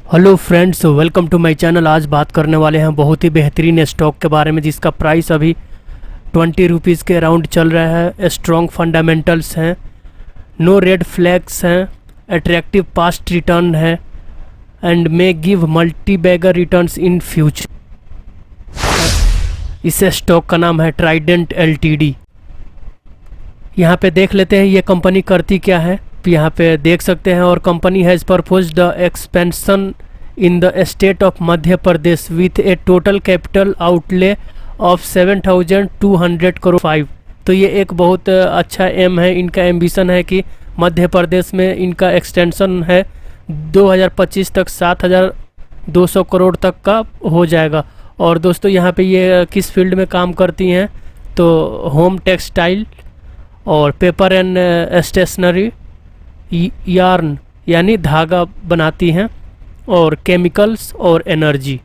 Hello friends, welcome to my channel. आज बात करने वाले हैं बहुत ही बेहतरीन स्टॉक के बारे में जिसका प्राइस अभी 20 रुपीज़ के अराउंड चल रहा है। स्ट्रॉन्ग फंडामेंटल्स हैं, नो रेड फ्लैग्स हैं, अट्रैक्टिव पास्ट रिटर्न है and may give multi bagger returns in future. इस स्टॉक का नाम है ट्राइडेंट एलटीडी। यहाँ पे देख लेते हैं ये कंपनी करती क्या है। यहाँ पे देख सकते हैं, और company has proposed the expansion in the state of Madhya Pradesh with a total capital outlay of 7,200 crore 5। तो ये एक बहुत अच्छा एम है, इनका एम्बिशन है कि मध्य प्रदेश में इनका एक्सटेंशन है 2025 तक 7,200 करोड़ तक का हो जाएगा। और दोस्तों यहाँ पे ये किस फील्ड में काम करती हैं, तो होम टेक्सटाइल और पेपर एंड स्टेशनरी, यार्न यानी धागा बनाती हैं, और केमिकल्स और एनर्जी।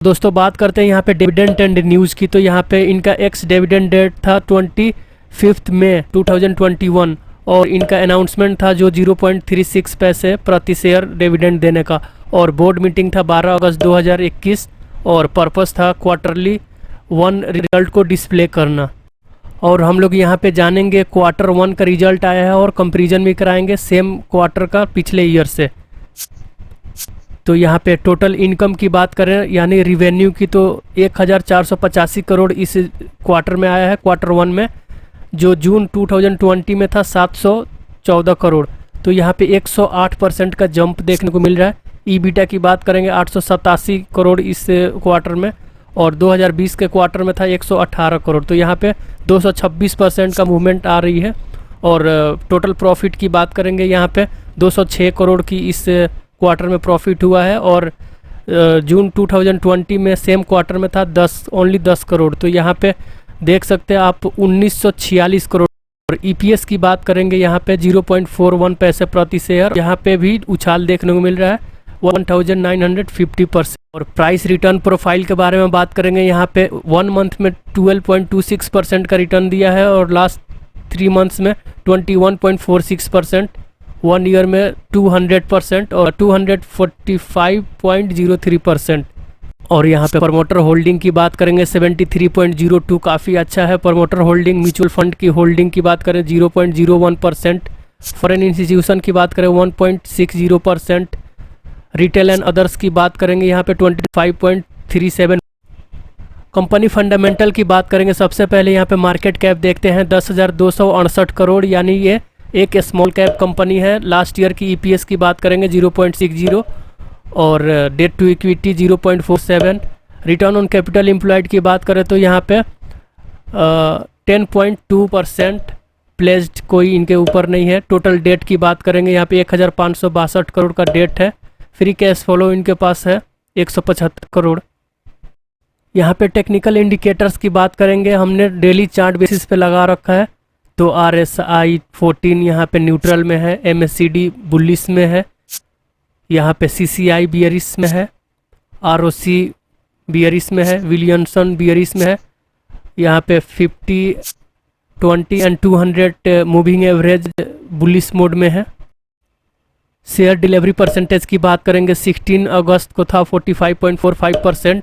दोस्तों बात करते हैं यहाँ पे डिविडेंड एंड न्यूज़ की। तो यहाँ पे इनका एक्स डिविडेंड डेट था 25 मई 2021 और इनका अनाउंसमेंट था जो 0.36 पैसे प्रति शेयर डिविडेंड देने का, और बोर्ड मीटिंग था 12 अगस्त 2021 और पर्पस था क्वार्टरली 1 रिजल्ट को डिस्प्ले करना। और हम लोग यहाँ पे जानेंगे क्वार्टर 1 का रिजल्ट आया है और कंपैरिजन भी कराएंगे सेम क्वार्टर का पिछले ईयर से। तो यहाँ पे टोटल इनकम की बात करें यानी रिवेन्यू की, तो 1,485 करोड़ इस क्वार्टर में आया है, क्वार्टर 1 में, जो जून 2020 में था 714 करोड़। तो यहाँ पे 108% का जंप देखने को मिल रहा है। ईबीटा की बात करेंगे 887 करोड़ इस क्वार्टर में, और 2020 के क्वार्टर में था 118 करोड़। तो यहाँ पे 226% का मूवमेंट आ रही है। और टोटल प्रॉफिट की बात करेंगे, यहाँ पे 206 करोड़ की इस क्वार्टर में प्रॉफिट हुआ है, और जून 2020 में सेम क्वार्टर में था ओनली 10 करोड़। तो यहाँ पे देख सकते हैं आप 1946 करोड़। और ईपीएस की बात करेंगे यहाँ पे 0.41 पैसे प्रति शेयर, यहाँ पे भी उछाल देखने को मिल रहा है 1950%। और प्राइस रिटर्न प्रोफाइल के बारे में बात करेंगे, यहाँ पे 1 मंथ में 12.26% का रिटर्न दिया है, और लास्ट 3 मंथ्स में 21.46%, 1 ईयर में 200% और 245.03%। और यहाँ पे प्रमोटर होल्डिंग की बात करेंगे 73.02, काफ़ी अच्छा है प्रमोटर होल्डिंग। म्यूचुअल फंड की होल्डिंग की बात करें 0.01%, फॉरेन इंस्टीट्यूशन की बात करें 1.60%, रिटेल एंड अदर्स की बात करेंगे यहाँ पे 25.37। कंपनी फंडामेंटल की बात करेंगे, सबसे पहले यहाँ पे मार्केट कैप देखते हैं 10,268 करोड़, यानी ये एक स्मॉल कैप कंपनी है। लास्ट ईयर की ईपीएस की बात करेंगे 0.60, और debt to equity 0.47। Return on capital employed की बात करें तो यहाँ पे 10.2%, प्लेज्ड कोई इनके ऊपर नहीं है। टोटल डेट की बात करेंगे यहाँ पे 1,562 करोड़ का डेट है। फ्री कैश फ्लो इनके पास है 175 करोड़। यहाँ पे टेक्निकल इंडिकेटर्स की बात करेंगे, हमने डेली चार्ट बेसिस पे लगा रखा है। तो RSI 14 यहाँ पे न्यूट्रल में है, MACD बुलिश में है, यहाँ पे CCI बियरिश में है, ROC बियरिश में है, विलियमसन बियरिश में है। यहाँ पे 50, 20 and 200 moving average bullish mode में है। शेयर डिलीवरी परसेंटेज की बात करेंगे, 16 अगस्त को था 45.45%,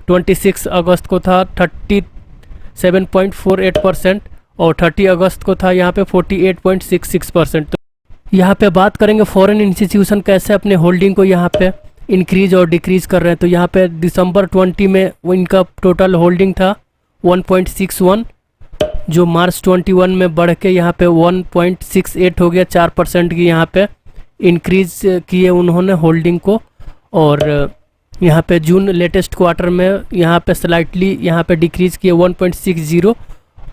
26 अगस्त को था 37.48%, और 30 अगस्त को था यहाँ पे 48.66%। तो यहाँ पे बात करेंगे फॉरेन इंस्टीट्यूशन कैसे अपने होल्डिंग को यहाँ पे इंक्रीज और डिक्रीज कर रहे हैं। तो यहाँ पे दिसंबर 20 में वो इनका टोटल होल्डिंग था 1.61, जो मार्च 21 में बढ़ के यहाँ पे 1.68 हो गया। 4% की यहाँ पे इंक्रीज किए उन्होंने होल्डिंग को। और यहाँ पे जून लेटेस्ट क्वार्टर में यहाँ पे स्लाइटली यहाँ पे डिक्रीज किए 1.60,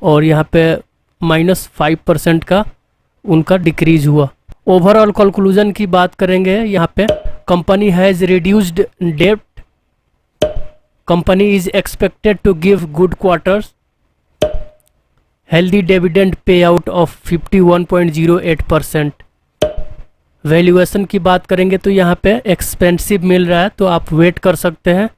और यहाँ पे -5% का उनका डिक्रीज हुआ। ओवरऑल कंक्लूजन की बात करेंगे, यहाँ पे company has reduced debt, company is expected to give good quarters, healthy dividend pay out of 51.08%। Valuation की बात करेंगे तो यहाँ पे एक्सपेंसिव मिल रहा है, तो आप वेट कर सकते हैं।